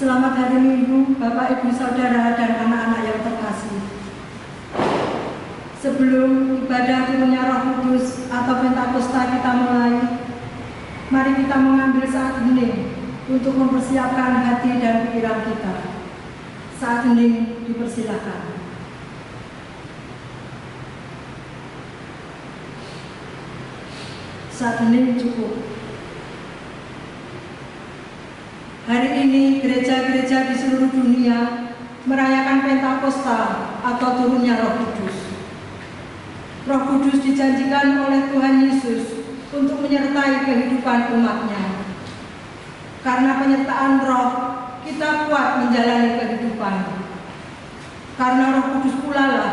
Selamat hari Minggu, Bapak, Ibu, Saudara, dan anak-anak yang terkasih. Sebelum ibadah turunnya Roh Kudus atau Pentakosta kita mulai, mari kita mengambil saat hening untuk mempersiapkan hati dan pikiran kita. Saat hening dipersilakan. Saat hening cukup. Hari ini gereja-gereja di seluruh dunia merayakan Pentakosta atau turunnya Roh Kudus. Roh Kudus dijanjikan oleh Tuhan Yesus untuk menyertai kehidupan umat-Nya. Karena penyertaan Roh, kita kuat menjalani kehidupan. Karena Roh Kudus pula lah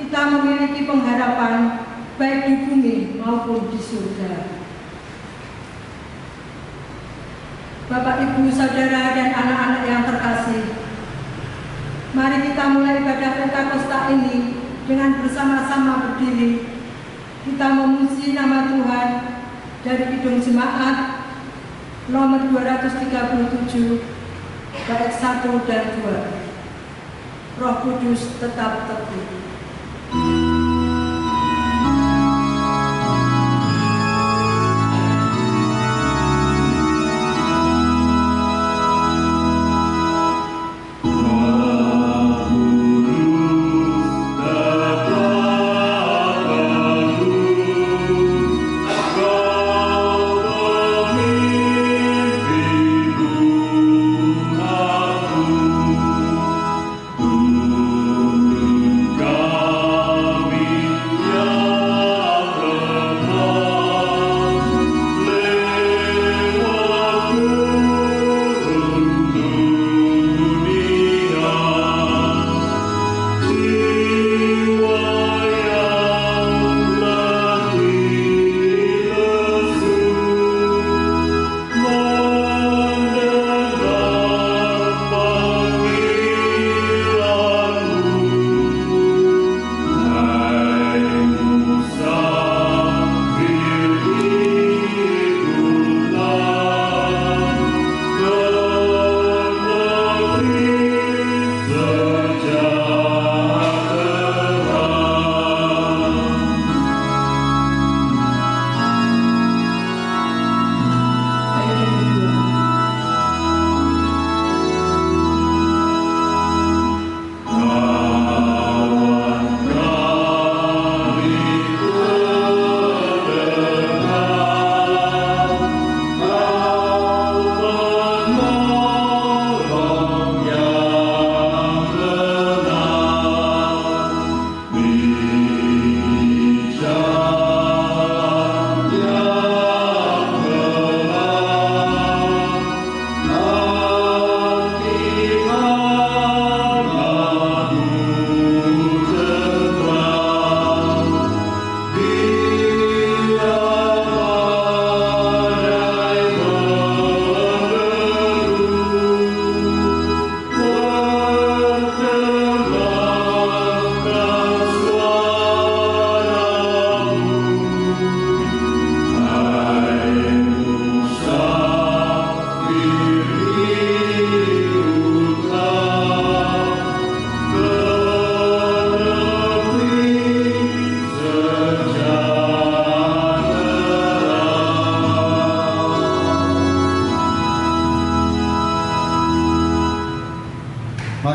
kita memiliki pengharapan baik di bumi maupun di surga. Bapak, Ibu, Saudara, dan anak-anak yang terkasih, mari kita mulai ibadah Pentakosta ini dengan bersama-sama berdiri. Kita memuji nama Tuhan dari Kidung Jemaat nomor 237, bait 1 dan 2. Roh Kudus tetap teguh. God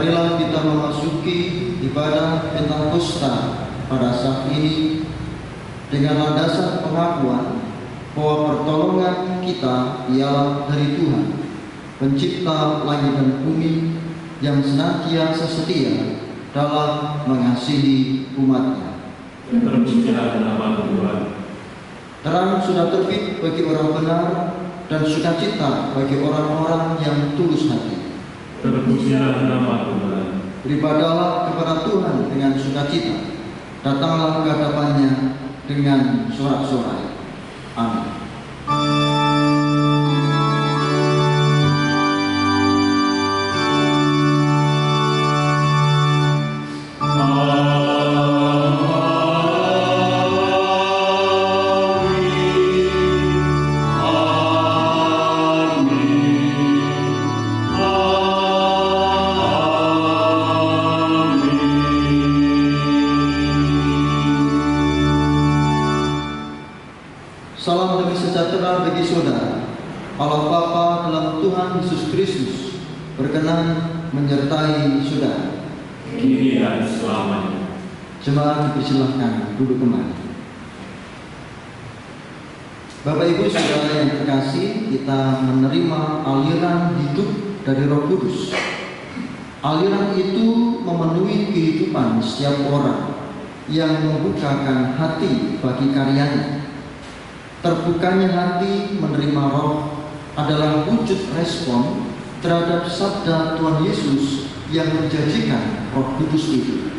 marilah kita memasuki ibadah Pentakosta pada saat ini dengan landasan pengakuan bahwa pertolongan kita ialah dari Tuhan, Pencipta langit dan bumi, yang senantiasa setia dalam mengasihi umat-Nya. Terpujilah nama Tuhan. Terang sudah terbit bagi orang benar dan sukacita bagi orang-orang yang tulus hati. Terpujilah nama Tuhan. Beribadahlah kepada Tuhan dengan sukacita. Datanglah ke hadapan-Nya dengan sorak-sorai. Amin. Salam damai sejahtera bagi saudara. Allah Bapa dalam Tuhan Yesus Kristus berkenan menyertai saudara. Kini dan selamanya. Jemaat dipersilahkan duduk kembali. Bapak Ibu saudara yang terkasih, kita menerima aliran hidup dari Roh Kudus. Aliran itu memenuhi kehidupan setiap orang yang membukakan hati bagi karyanya. Terbukanya hati menerima Roh adalah wujud respon terhadap sabda Tuhan Yesus yang menjanjikan Roh Kudus itu.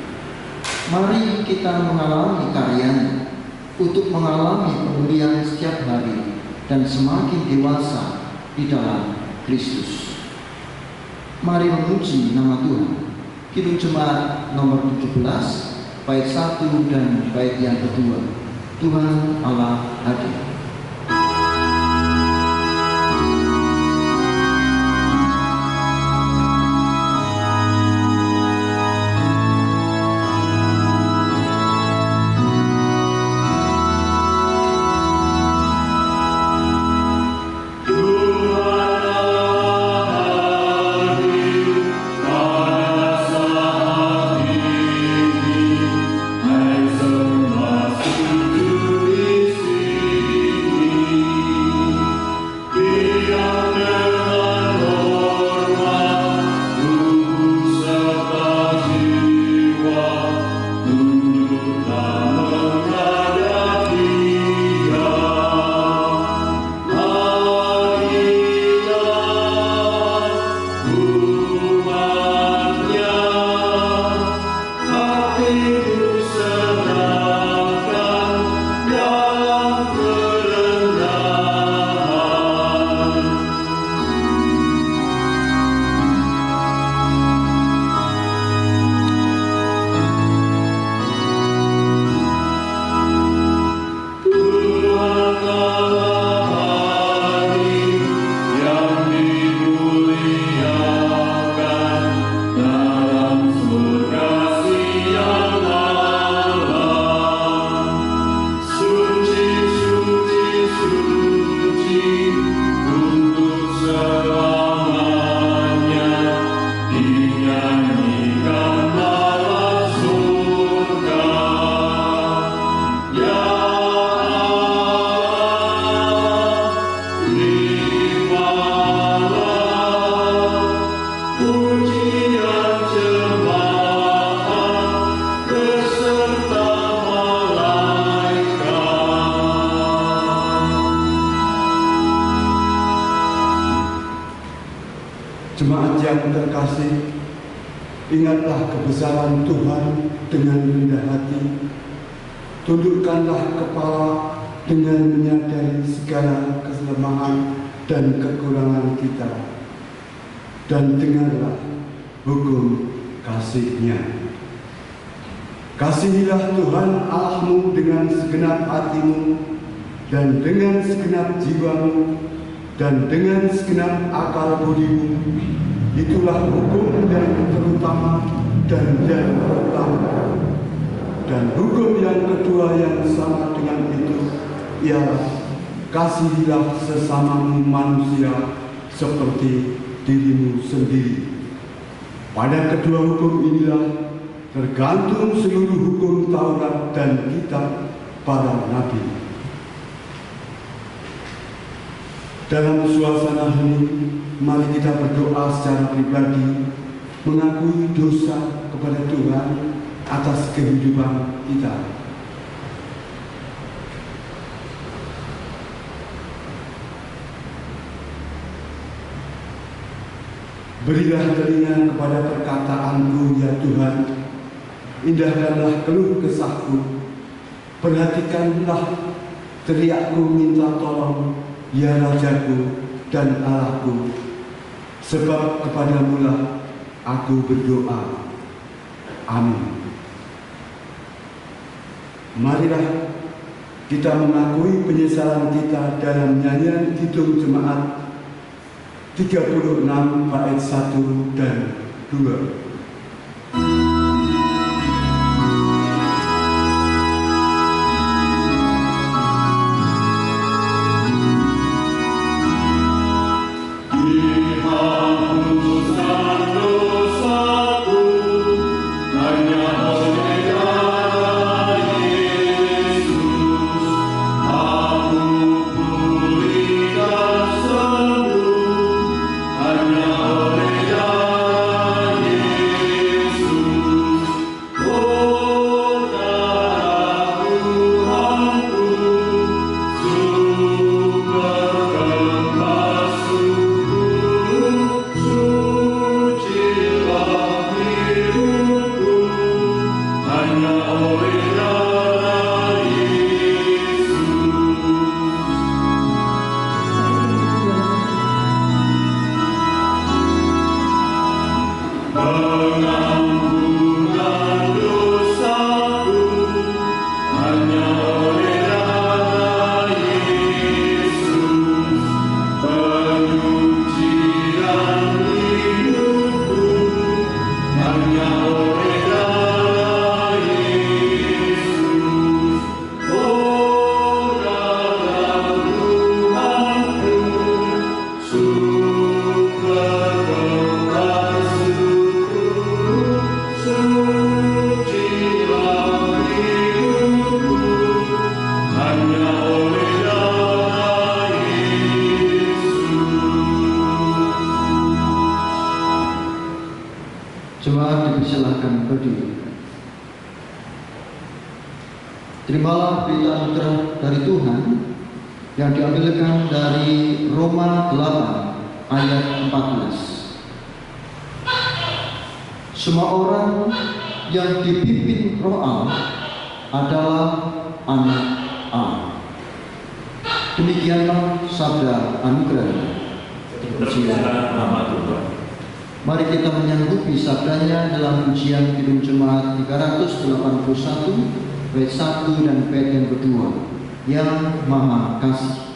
Mari kita mengalami karyanya untuk mengalami pemulihan setiap hari dan semakin dewasa di dalam Kristus. Mari memuji nama Tuhan. Kidung Jemaat nomor 17, bait 1 dan bait yang kedua. Tuhan Allah hadir. Jemaat yang terkasih, ingatlah kebesaran Tuhan dengan rendah hati. Tundukkanlah kepala dengan menyadari segala kelemahan dan kekurangan kita. Dan dengarlah hukum kasih-Nya. Kasihilah Tuhan Allahmu dengan segenap hatimu dan dengan segenap jiwamu dan dengan segenap akal budimu. Itulah hukum yang terutama dan yang pertama. Dan hukum yang kedua yang sama dengan itu ialah kasihilah sesamamu manusia seperti dirimu sendiri. Pada kedua hukum inilah tergantung seluruh hukum Taurat dan kitab para nabi. Dalam suasana ini, mari kita berdoa secara pribadi, mengakui dosa kepada Tuhan atas kehidupan kita. Berilah telinga kepada perkataanku, ya Tuhan, indahkanlah keluh kesahku, perhatikanlah teriakku minta tolong, ya Rajaku dan Allahku, sebab kepadamulah aku berdoa. Amin. Marilah kita mengakui penyesalan kita dalam nyanyian Kidung Jemaat 36 bait 1 dan 2. Silakan berdiri. Terimalah berita anugerah dari Tuhan yang diambilkan dari Roma 8 ayat 14. Semua orang yang dipimpin Roh Allah adalah anak Allah. Demikianlah sabda anugerah. Terpujilah nama Tuhan. Mari kita menyanggupi sabdanya dalam ujian Kidung Jemaat 381 bait 1 dan bait yang kedua. Yang Maha Kasih.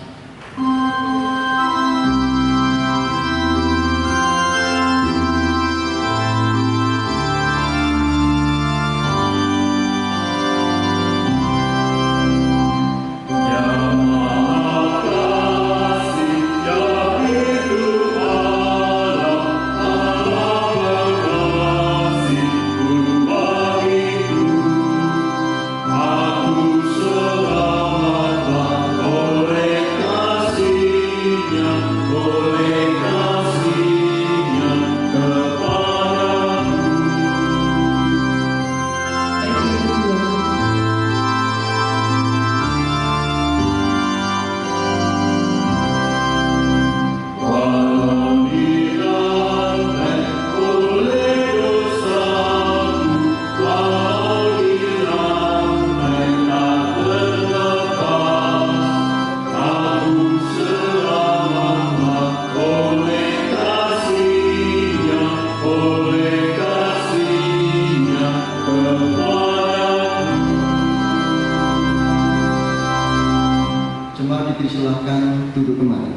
Silakan duduk kembali.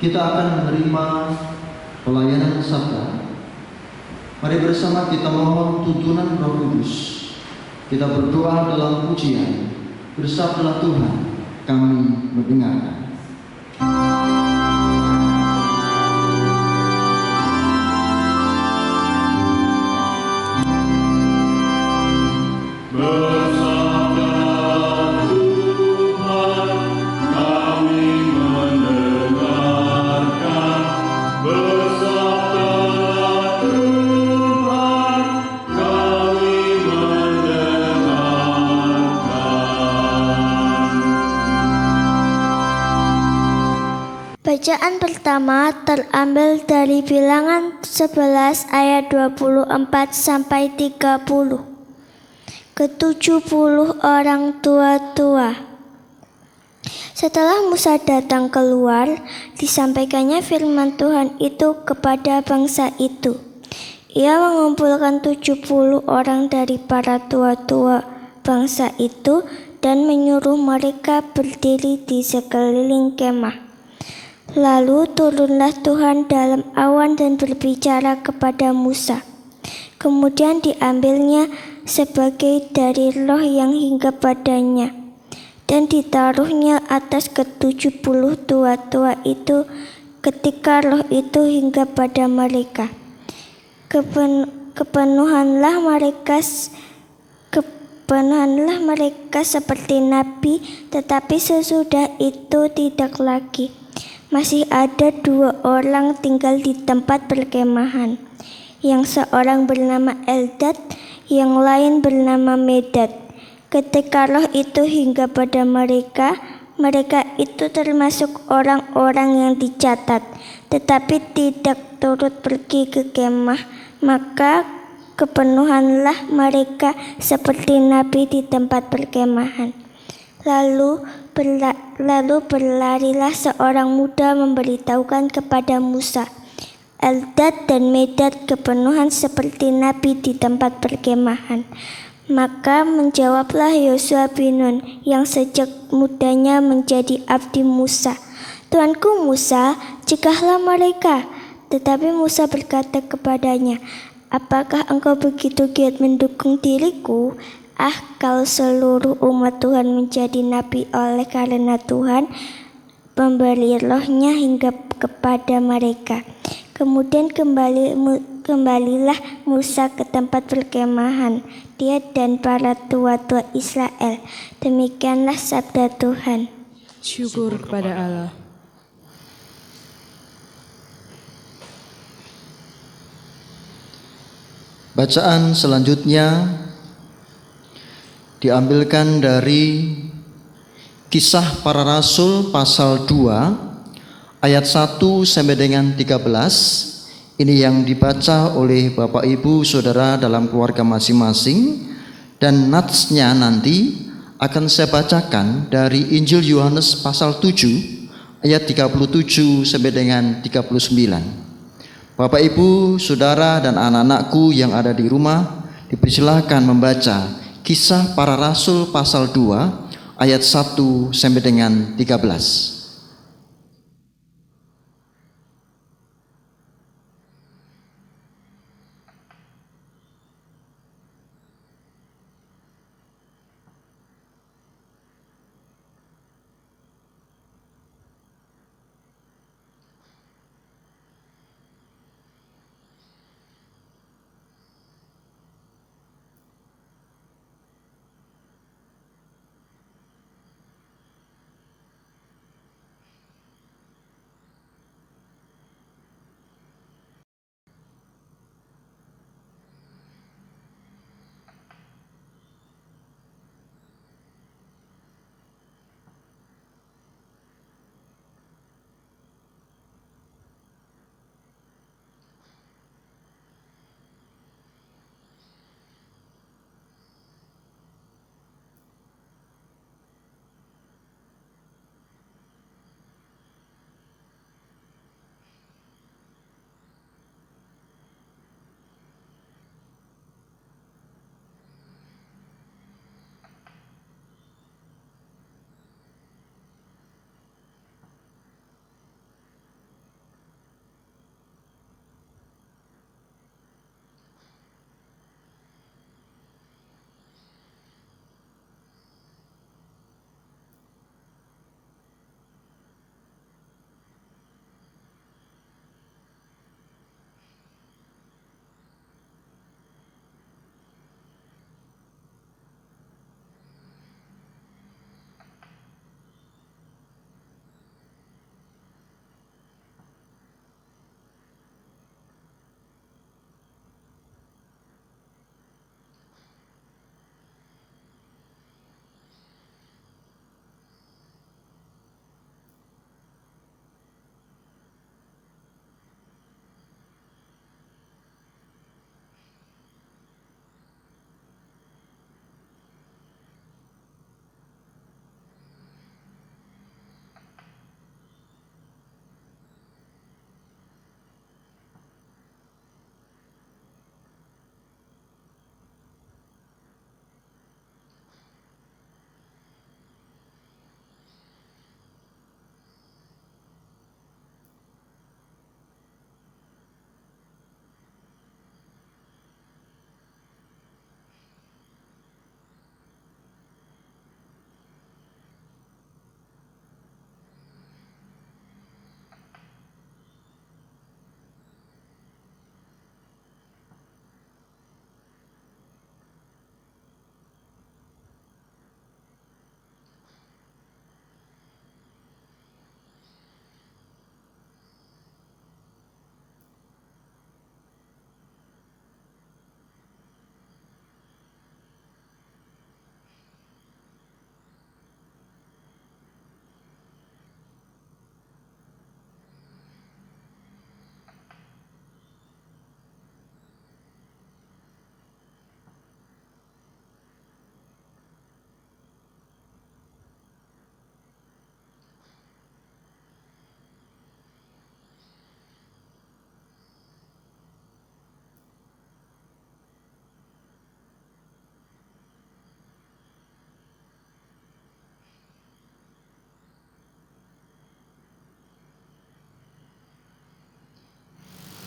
Kita akan menerima pelayanan sabda. Mari bersama kita mohon tuntunan Roh Kudus. Kita berdoa dalam pujian. Bersabdalah Tuhan, kami mendengarkan. Bacaan pertama terambil dari Bilangan 11 ayat 24 sampai 30. Ke-70 orang tua-tua. Setelah Musa datang keluar, disampaikannya firman Tuhan itu kepada bangsa itu. Ia mengumpulkan 70 orang dari para tua-tua bangsa itu dan menyuruh mereka berdiri di sekeliling kemah. Lalu turunlah Tuhan dalam awan dan berbicara kepada Musa. Kemudian diambilnya sebagai dari roh yang hinggap padanya, dan ditaruhnya atas ke-70 tua-tua itu ketika roh itu hinggap pada mereka. Kepenuhanlah mereka seperti nabi, tetapi sesudah itu tidak lagi. Masih ada 2 orang tinggal di tempat perkemahan, yang seorang bernama Eldad, yang lain bernama Medad. Ketika roh itu hinggap pada mereka, mereka itu termasuk orang-orang yang dicatat, tetapi tidak turut pergi ke kemah. Maka kepenuhanlah mereka seperti nabi di tempat perkemahan. Lalu berlarilah seorang muda memberitahukan kepada Musa, Eldad dan Medad kepenuhan seperti nabi di tempat perkemahan. Maka menjawablah Yosua bin Nun yang sejak mudanya menjadi abdi Musa, Tuanku Musa, cegahlah mereka. Tetapi Musa berkata kepadanya, apakah engkau begitu giat mendukung diriku? Kalau seluruh umat Tuhan menjadi nabi oleh karena Tuhan memberi rohnya hingga kepada mereka. Kemudian kembalilah Musa ke tempat perkemahan, dia dan para tua-tua Israel. Demikianlah sabda Tuhan. Syukur kepada Allah. Bacaan selanjutnya diambilkan dari Kisah Para Rasul pasal 2 ayat 1 sampai dengan 13. Ini yang dibaca oleh Bapak Ibu Saudara dalam keluarga masing-masing, dan natsnya nanti akan saya bacakan dari Injil Yohanes pasal 7 ayat 37 sampai dengan 39. Bapak Ibu Saudara dan anak-anakku yang ada di rumah, dipersilahkan membaca Kisah Para Rasul pasal 2 ayat 1 sampai dengan 13.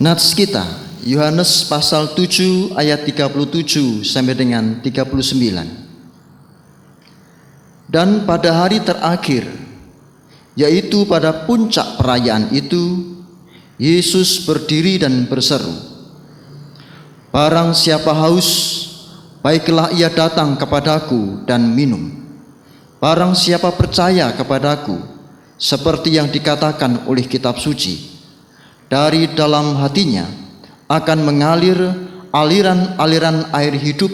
Nats kita Yohanes pasal 7 ayat 37 sampai dengan 39. Dan pada hari terakhir, yaitu pada puncak perayaan itu, Yesus berdiri dan berseru, "Barang siapa haus, baiklah ia datang kepadaku dan minum. Barang siapa percaya kepadaku, seperti yang dikatakan oleh kitab suci, dari dalam hatinya akan mengalir aliran-aliran air hidup."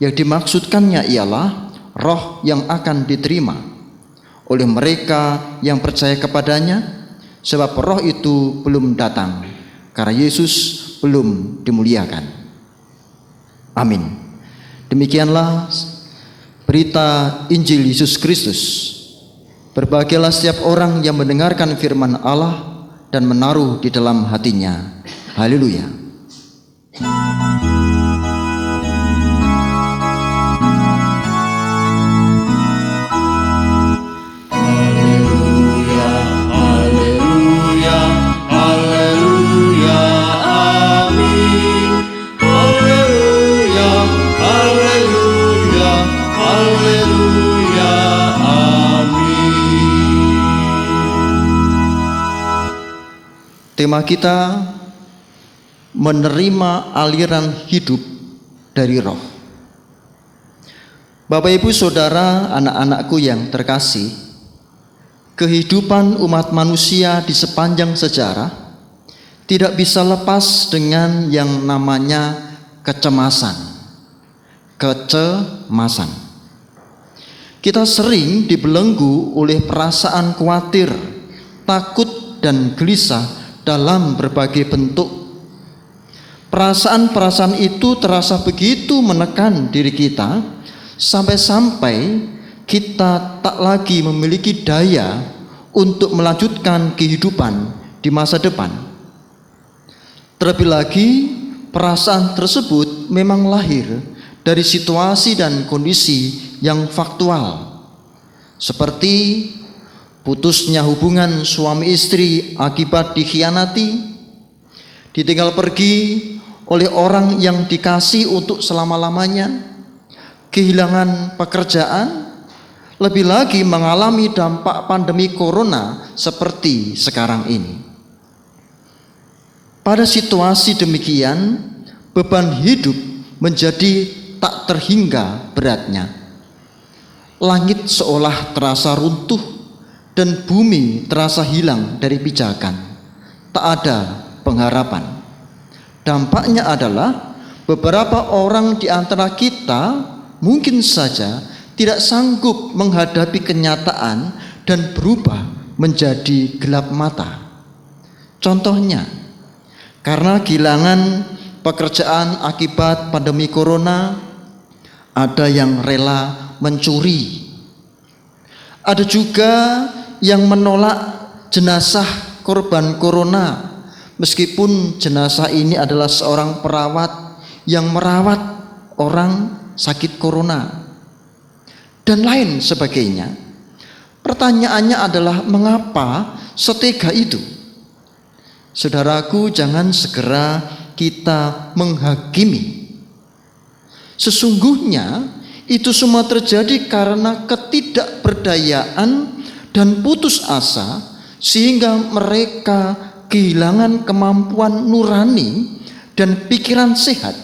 Yang dimaksudkannya ialah roh yang akan diterima oleh mereka yang percaya kepadanya, sebab roh itu belum datang karena Yesus belum dimuliakan. Amin. Demikianlah berita Injil Yesus Kristus. Berbahagialah setiap orang yang mendengarkan firman Allah dan menaruh di dalam hatinya. Haleluya. Tema kita menerima aliran hidup dari roh. Bapak Ibu Saudara, anak-anakku yang terkasih, kehidupan umat manusia di sepanjang sejarah tidak bisa lepas dengan yang namanya kecemasan. Kecemasan. Kita sering dibelenggu oleh perasaan khawatir, takut, dan gelisah dalam berbagai bentuk. Perasaan-perasaan itu terasa begitu menekan diri kita, sampai-sampai kita tak lagi memiliki daya untuk melanjutkan kehidupan di masa depan. Terlebih lagi, perasaan tersebut memang lahir dari situasi dan kondisi yang faktual, seperti putusnya hubungan suami istri akibat dikhianati, ditinggal pergi oleh orang yang dikasih untuk selama-lamanya, kehilangan pekerjaan, lebih lagi mengalami dampak pandemi corona seperti sekarang ini. Pada situasi demikian, beban hidup menjadi tak terhingga beratnya. Langit seolah terasa runtuh dan bumi terasa hilang dari pijakan. Tak ada pengharapan. Dampaknya adalah beberapa orang di antara kita mungkin saja tidak sanggup menghadapi kenyataan dan berubah menjadi gelap mata. Contohnya, karena kehilangan pekerjaan akibat pandemi corona, ada yang rela mencuri. Ada juga yang menolak jenazah korban corona, meskipun jenazah ini adalah seorang perawat yang merawat orang sakit corona, dan lain sebagainya. Pertanyaannya adalah, mengapa setega itu? Saudaraku, jangan segera kita menghakimi. Sesungguhnya itu semua terjadi karena ketidakberdayaan dan putus asa, sehingga mereka kehilangan kemampuan nurani dan pikiran sehat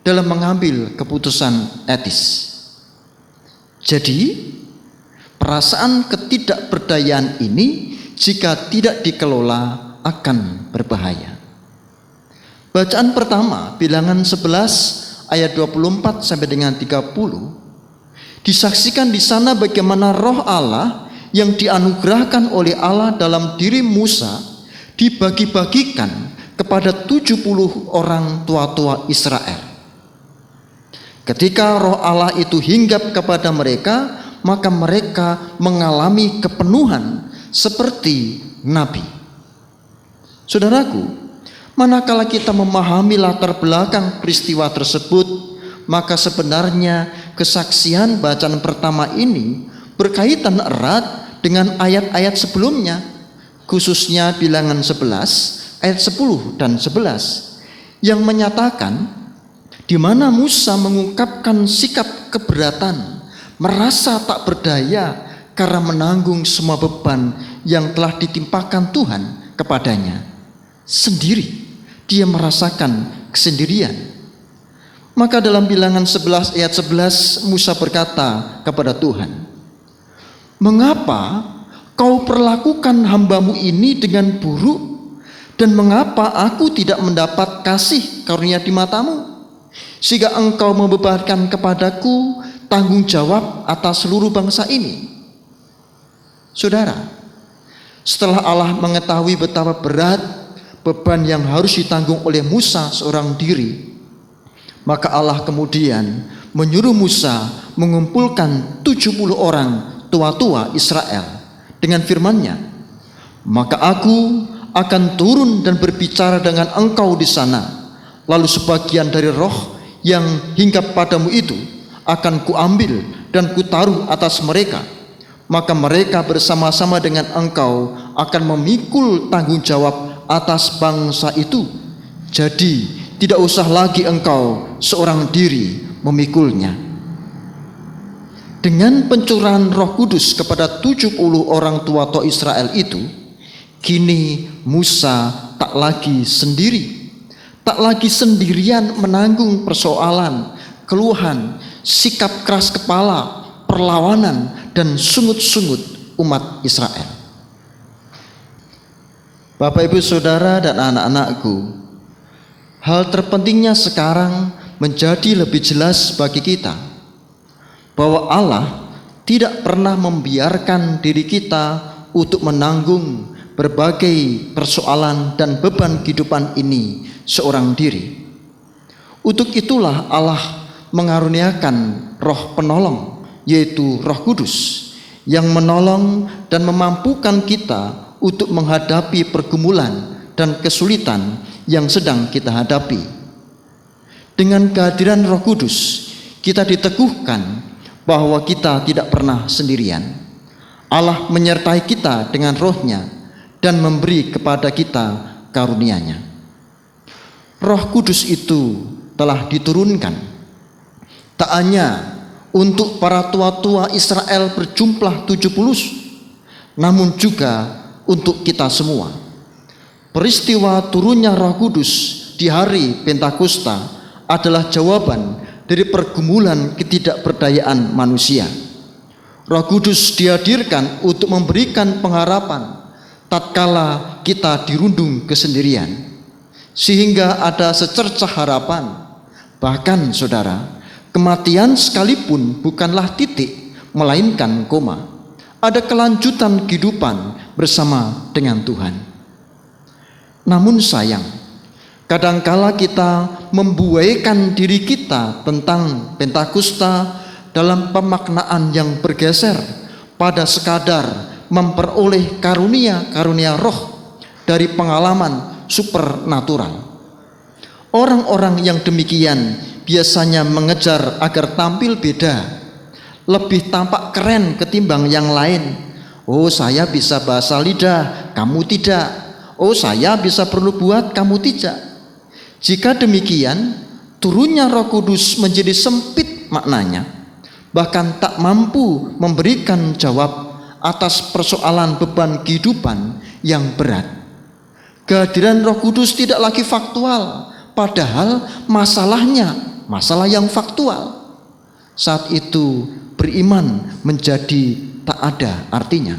dalam mengambil keputusan etis. Jadi, perasaan ketidakberdayaan ini jika tidak dikelola akan berbahaya. Bacaan pertama, Bilangan 11 ayat 24 sampai dengan 30, disaksikan di sana bagaimana roh Allah yang dianugerahkan oleh Allah dalam diri Musa dibagi-bagikan kepada 70 orang tua-tua Israel. Ketika roh Allah itu hinggap kepada mereka, maka mereka mengalami kepenuhan seperti nabi. Saudaraku, manakala kita memahami latar belakang peristiwa tersebut, maka sebenarnya kesaksian bacaan pertama ini berkaitan erat dengan ayat-ayat sebelumnya, khususnya Bilangan 11 ayat 10 dan 11 yang menyatakan di mana Musa mengungkapkan sikap keberatan, merasa tak berdaya karena menanggung semua beban yang telah ditimpakan Tuhan kepadanya. Sendiri dia merasakan kesendirian. Maka dalam Bilangan 11 ayat 11 Musa berkata kepada Tuhan, "Mengapa kau perlakukan hambamu ini dengan buruk, dan mengapa aku tidak mendapat kasih karunia di matamu, sehingga engkau membebankan kepadaku tanggung jawab atas seluruh bangsa ini?" Saudara, setelah Allah mengetahui betapa berat beban yang harus ditanggung oleh Musa seorang diri, maka Allah kemudian menyuruh Musa mengumpulkan 70 orang tua-tua Israel dengan firman-Nya, "Maka aku akan turun dan berbicara dengan engkau di sana, lalu sebagian dari roh yang hinggap padamu itu akan kuambil dan kutaruh atas mereka. Maka mereka bersama-sama dengan engkau akan memikul tanggung jawab atas bangsa itu. Jadi tidak usah lagi engkau seorang diri memikulnya." Dengan pencurahan Roh Kudus kepada 70 orang tua-tua Israel itu, kini Musa tak lagi sendiri, tak lagi sendirian menanggung persoalan, keluhan, sikap keras kepala, perlawanan, dan sungut-sungut umat Israel. Bapak, Ibu, Saudara, dan anak-anakku, hal terpentingnya sekarang menjadi lebih jelas bagi kita bahwa Allah tidak pernah membiarkan diri kita untuk menanggung berbagai persoalan dan beban kehidupan ini seorang diri. Untuk itulah Allah mengaruniakan Roh Penolong, yaitu Roh Kudus, yang menolong dan memampukan kita untuk menghadapi pergumulan dan kesulitan yang sedang kita hadapi. Dengan kehadiran Roh Kudus, kita diteguhkan bahwa kita tidak pernah sendirian. Allah menyertai kita dengan Roh-Nya dan memberi kepada kita karunia-Nya. Roh Kudus itu telah diturunkan tak hanya untuk para tua-tua Israel berjumlah 70, namun juga untuk kita semua. Peristiwa turunnya Roh Kudus di hari Pentakosta adalah jawaban dari pergumulan ketidakberdayaan manusia. Roh Kudus dihadirkan untuk memberikan pengharapan tatkala kita dirundung kesendirian, sehingga ada secercah harapan. Bahkan saudara, kematian sekalipun bukanlah titik, melainkan koma. Ada kelanjutan kehidupan bersama dengan Tuhan. Namun sayang, kadangkala kita membuaikan diri kita tentang Pentakosta dalam pemaknaan yang bergeser pada sekadar memperoleh karunia-karunia roh dari pengalaman supernatural. Orang-orang yang demikian biasanya mengejar agar tampil beda, lebih tampak keren ketimbang yang lain. Oh, saya bisa bahasa lidah, kamu tidak. Oh, saya bisa bernubuat, kamu tidak. Jika demikian, turunnya Roh Kudus menjadi sempit maknanya, bahkan tak mampu memberikan jawab atas persoalan beban kehidupan yang berat. Kehadiran Roh Kudus tidak lagi faktual, padahal masalahnya masalah yang faktual. Saat itu beriman menjadi tak ada artinya.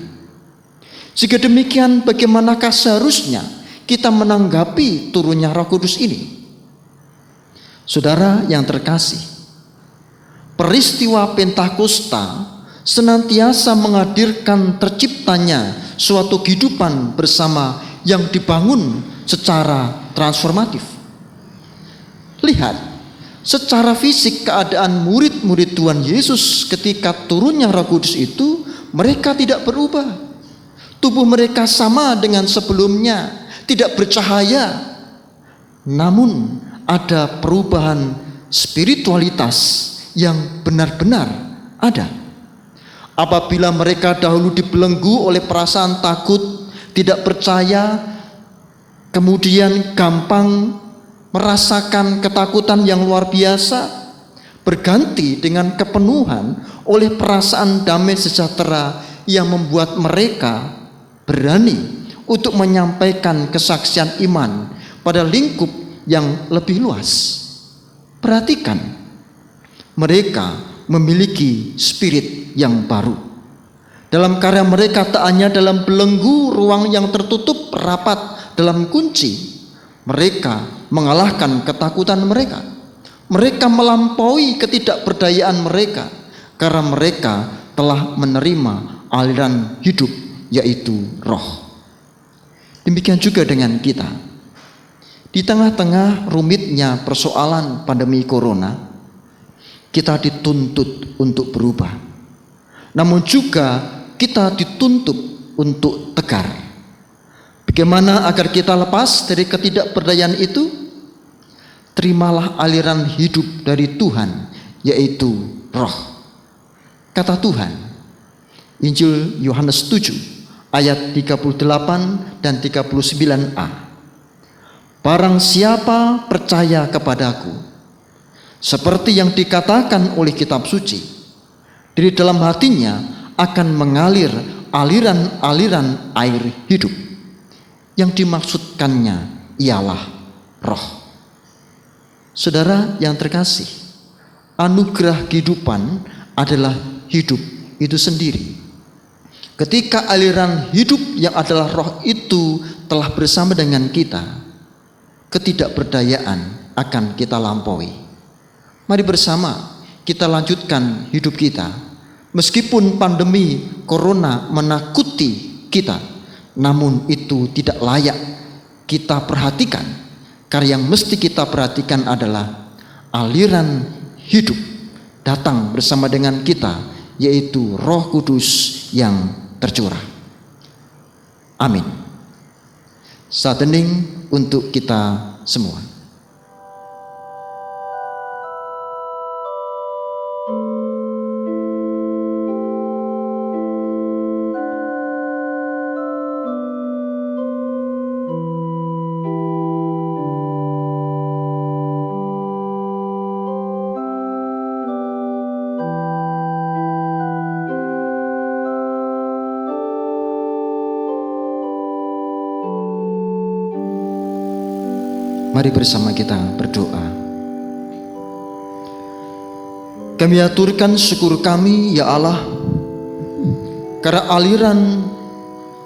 Jika demikian, bagaimanakah seharusnya kita menanggapi turunnya Roh Kudus ini? Saudara yang terkasih, peristiwa Pentakosta senantiasa menghadirkan terciptanya suatu kehidupan bersama yang dibangun secara transformatif. Lihat, secara fisik keadaan murid-murid Tuhan Yesus ketika turunnya Roh Kudus itu, mereka tidak berubah. Tubuh mereka sama dengan sebelumnya, tidak bercahaya. Namun ada perubahan spiritualitas yang benar-benar ada. Apabila mereka dahulu dibelenggu oleh perasaan takut, tidak percaya, kemudian gampang merasakan ketakutan yang luar biasa, berganti dengan kepenuhan oleh perasaan damai sejahtera yang membuat mereka berani untuk menyampaikan kesaksian iman pada lingkup yang lebih luas. Perhatikan, mereka memiliki spirit yang baru. Dalam karya mereka tak hanya dalam belenggu ruang yang tertutup rapat dalam kunci, mereka mengalahkan ketakutan mereka. Mereka melampaui ketidakberdayaan mereka karena mereka telah menerima aliran hidup, yaitu Roh. Demikian juga dengan kita. Di tengah-tengah rumitnya persoalan pandemi corona, kita dituntut untuk berubah. Namun juga kita dituntut untuk tegar. Bagaimana agar kita lepas dari ketidakberdayaan itu? Terimalah aliran hidup dari Tuhan, yaitu Roh. Kata Tuhan, Injil Yohanes 7 ayat 38 dan 39a. Barang siapa percaya kepadaku, seperti yang dikatakan oleh kitab suci, dari dalam hatinya akan mengalir aliran-aliran air hidup. Yang dimaksudkannya ialah Roh. Saudara yang terkasih, anugerah kehidupan adalah hidup itu sendiri. Ketika aliran hidup yang adalah Roh itu telah bersama dengan kita, ketidakberdayaan akan kita lampaui. Mari bersama kita lanjutkan hidup kita. Meskipun pandemi corona menakuti kita, namun itu tidak layak kita perhatikan. Karena yang mesti kita perhatikan adalah aliran hidup datang bersama dengan kita, yaitu Roh Kudus yang tercurah. Amin. Saat hening untuk kita semua. Mari bersama kita berdoa. Kami aturkan syukur kami, ya Allah, karena aliran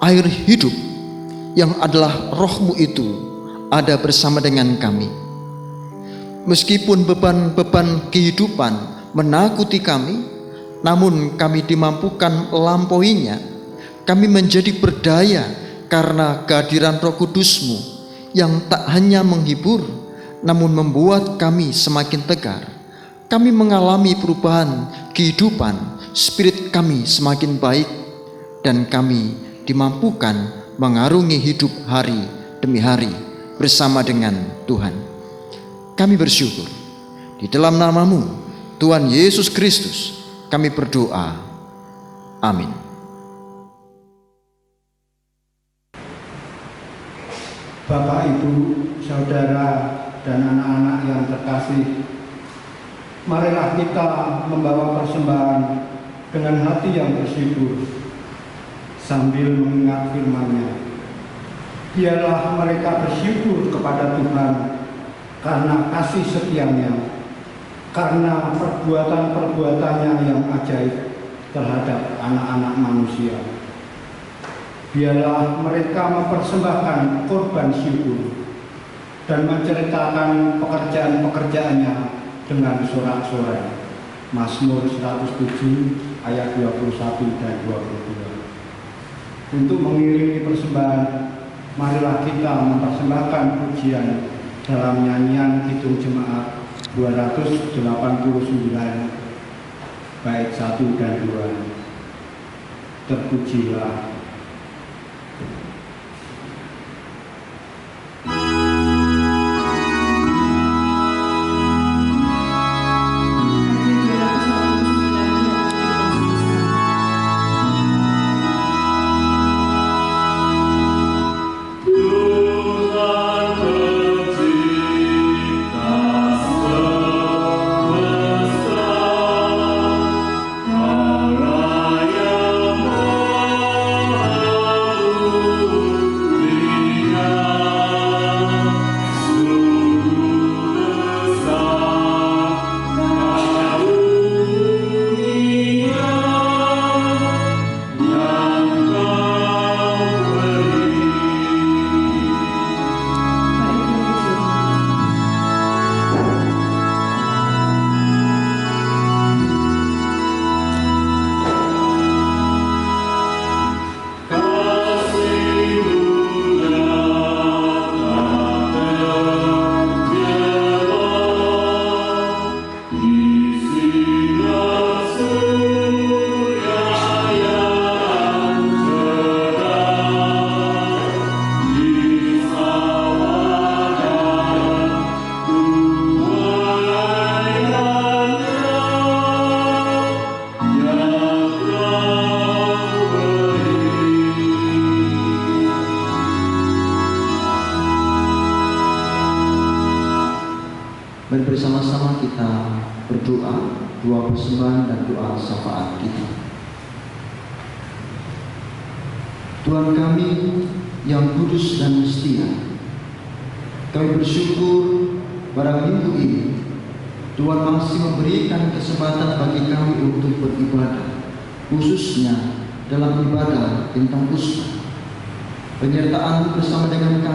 air hidup yang adalah Roh-Mu itu ada bersama dengan kami. Meskipun beban-beban kehidupan menakuti kami, namun kami dimampukan melampauinya. Kami menjadi berdaya karena kehadiran Roh Kudus-Mu yang tak hanya menghibur, namun membuat kami semakin tegar. Kami mengalami perubahan kehidupan, spirit kami semakin baik, dan kami dimampukan mengarungi hidup hari demi hari bersama dengan Tuhan. Kami bersyukur. Di dalam nama-Mu, Tuhan Yesus Kristus, kami berdoa. Amin. Bapak, Ibu, Saudara, dan anak-anak yang terkasih, marilah kita membawa persembahan dengan hati yang bersyukur sambil mengingat firman-Nya. Biarlah mereka bersyukur kepada Tuhan karena kasih setia-Nya, karena perbuatan-perbuatannya yang ajaib terhadap anak-anak manusia. Biarlah mereka mempersembahkan korban syukur dan menceritakan pekerjaan-pekerjaannya dengan sorak-sorai. Mazmur 107 ayat 21 dan 22. Untuk mengiringi persembahan, marilah kita mempersembahkan pujian dalam nyanyian Kidung Jemaat 289 bait 1 dan 2. Terpujilah Tuhan berdoa, doa persembahan dan doa syafaat kita. Tuhan kami yang kudus dan setia, kami bersyukur pada minggu ini Tuhan masih memberikan kesempatan bagi kami untuk beribadah, khususnya dalam ibadah tentang Uspa. Penyertaan bersama dengan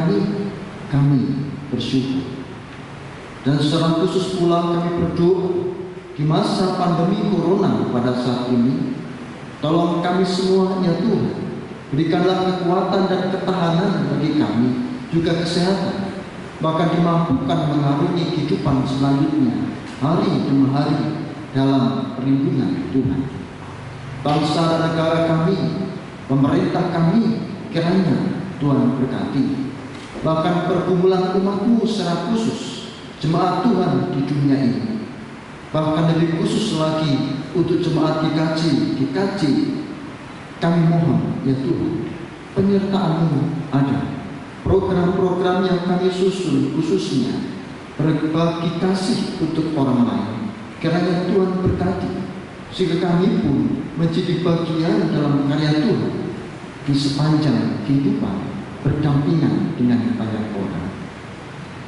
kami bersyukur. Dan secara khusus pula kami berdoa di masa pandemi corona pada saat ini, tolong kami semua ya Tuhan, berikanlah kekuatan dan ketahanan bagi kami, juga kesehatan, bahkan dimampukan mengarungi kehidupan selanjutnya hari demi hari dalam perlindungan Tuhan. Bangsa dan negara kami, pemerintah kami, kiranya Tuhan berkati. Bahkan pergumulan umatmu secara khusus, jemaat Tuhan di dunia ini, bahkan lebih khusus lagi untuk jemaat GKJ, kami mohon ya Tuhan, penyertaan-Mu ada. Program-program yang kami susun khususnya berbagi kasih untuk orang lain, kiranya Tuhan berkati, sehingga kami pun menjadi bagian dalam karya Tuhan di sepanjang kehidupan berdampingan dengan banyak orang.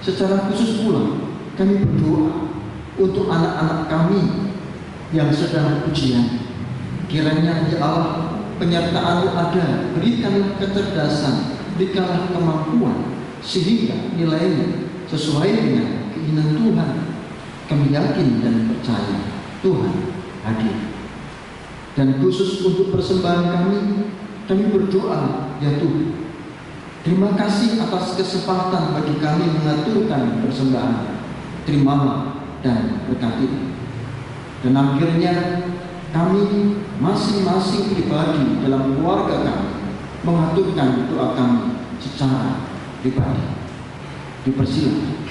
Secara khusus pula kami berdoa untuk anak-anak kami yang sedang ujian. Kiranya ya Allah, penyertaan-Mu ada, berikanlah kecerdasan, berikanlah kemampuan, sehingga nilainya sesuai dengan keinginan Tuhan. Kami yakin dan percaya Tuhan hadir. Dan khusus untuk persembahan kami berdoa ya Tuhan, terima kasih atas kesempatan bagi kami mengaturkan persembahan. Terimalah dan berkati. Dan akhirnya kami masing-masing pribadi dalam keluarga kami mengaturkan doa kami secara pribadi. Dipersilakan.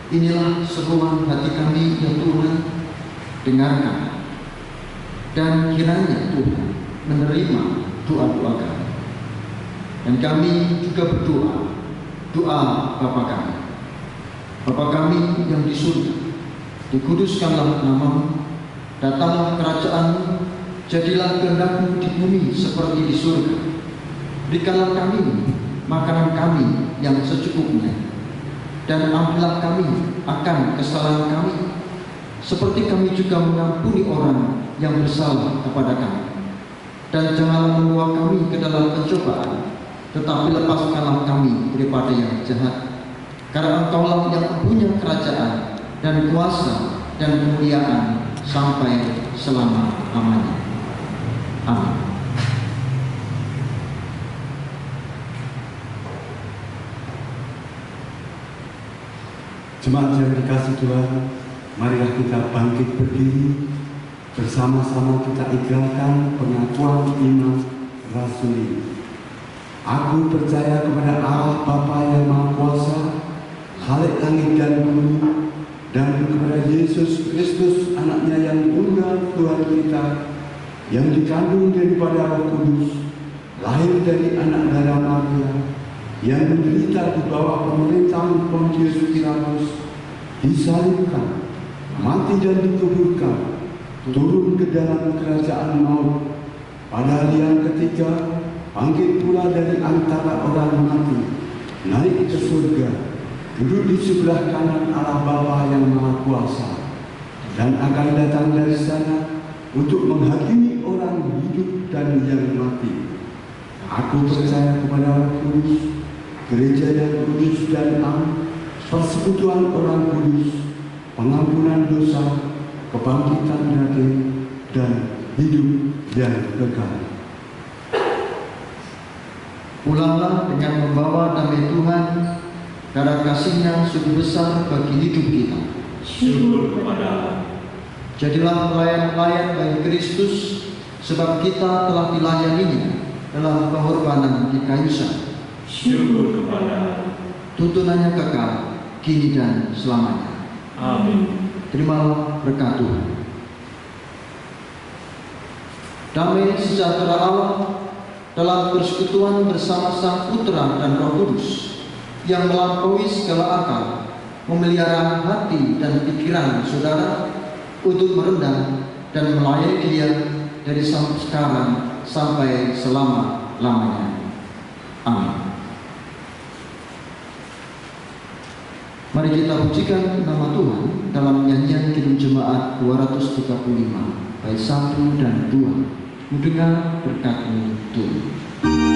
Inilah seruan hati kami ya Tuhan, dengarkan. Dan kiranya Tuhan menerima doa-doa kami. Dan kami juga berdoa, doa Bapa kami. Bapa kami yang di surga, dikuduskanlah namamu, datanglah kerajaan-Mu, jadilah kehendak-Mu di bumi seperti di surga. Berikanlah kami makanan kami yang secukupnya, dan ampunilah kami akan kesalahan kami, seperti kami juga mengampuni orang yang bersalah kepada kami. Dan janganlah membawa kami ke dalam pencobaan, tetapi lepaskanlah kami daripada yang jahat. Karena Engkaulah yang punya kerajaan dan kuasa dan kemuliaan sampai selama-lamanya. Amin. Jemaat yang dikasih Tuhan, marilah kita bangkit berdiri, bersama-sama kita ikrarkan pengakuan iman rasuli. Aku percaya kepada Allah Bapa yang Maha Kuasa, Khalik langit dan bumi, dan kepada Yesus Kristus, Anaknya yang tunggal Tuhan kita, yang dikandung daripada Roh Kudus, lahir dari anak darah Maria, yang menderita di bawah pemerintahan Pontius Pilatus, disalibkan, mati dan dikuburkan, turun ke dalam kerajaan maut, pada hari yang ketiga bangkit pula dari antara orang mati, naik ke surga, duduk di sebelah kanan Allah Bapa yang Maha Kuasa, dan akan datang dari sana untuk menghakimi orang hidup dan yang mati. Aku percaya kepada Roh Kudus, gereja yang kudus dan am, persekutuan orang kudus, pengampunan dosa, kebangkitan daging, dan hidup yang kekal. Pulanglah dengan membawa damai Tuhan, karena kasih-Nya sungguh besar bagi hidup kita. Syukur kepada Allah. Jadilah pelayan-pelayan bagi Kristus, sebab kita telah dilayaninya dalam pengorbanan di kayu salib. Syukur kepada Allah. Tuntunannya kekal, kini dan selamanya. Amin. Terimalah berkat Tuhan. Damai sejahtera Allah dalam persekutuan bersama Sang Putra dan Roh Kudus, yang melampaui segala akal, memelihara hati dan pikiran saudara untuk merendah dan melayani Dia dari sekarang sampai selama-lamanya. Amin. Mari kita pujikan nama Tuhan dalam nyanyian Kidung Jemaat 235 bait 1 dan 2. Mendengar berkat-Mu Tuhan.